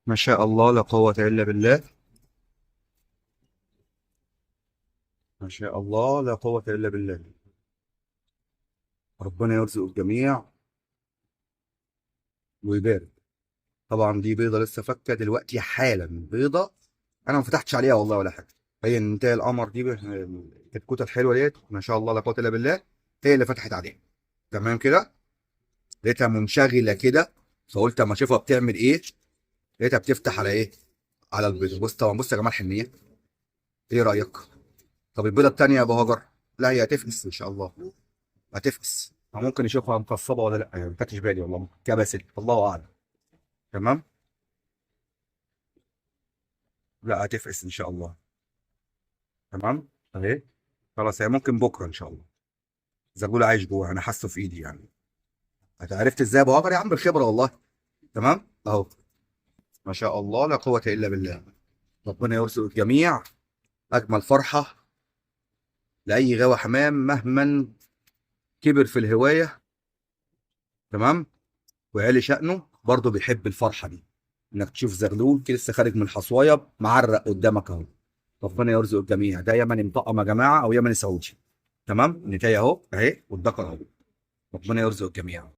ما شاء الله لا قوة إلا بالله. ما شاء الله لا قوة إلا بالله. ربنا يرزق الجميع ويبارك. طبعا دي بيضة لسه فكة دلوقتي حالا، بيضة أنا ما فتحتش عليها والله ولا حاجة. هي انتهى القمر دي الكتكوتة الحلوة ديت ما شاء الله لا قوة إلا بالله، هي اللي فتحت عليها. تمام كده. لقيتها منشغلة كده، فقلت أما أشوفها بتعمل إيه. لقيتها بتفتح على إيه؟ على البيضة. بص طبعا، بص يا جماعة الحنية، إيه رأيك؟ طب البيضة التانية يا أبو هاجر؟ لا هي هتفقس إن شاء الله، هتفقس او ممكن يشوفها مقصبه ولا لا، يعني ما خدتش بالي والله، كبست الله اعلم. تمام. لا هتفقس ان شاء الله. تمام اهي. خلاص هي ممكن بكره ان شاء الله. زغلول عايش جوه، انا حاسه في ايدي يعني. انت عرفت ازاي يا ابو هاجر؟ يا عم بالخبره والله. تمام اهو. ما شاء الله لا قوه الا بالله. ربنا يرزق الجميع. اجمل فرحه لاي غاوي حمام مهما كبر في الهوايه. تمام. وعلي شأنه برضه بيحب الفرحه دي، انك تشوف زغلول كده لسه خارج من الحصوايه معرق قدامك اهو. ربنا يرزق الجميع. ده يمني مطقم يا جماعه او يمني سعودي. تمام. نتايه اهو اهي والدكر اهو. ربنا يرزق الجميع.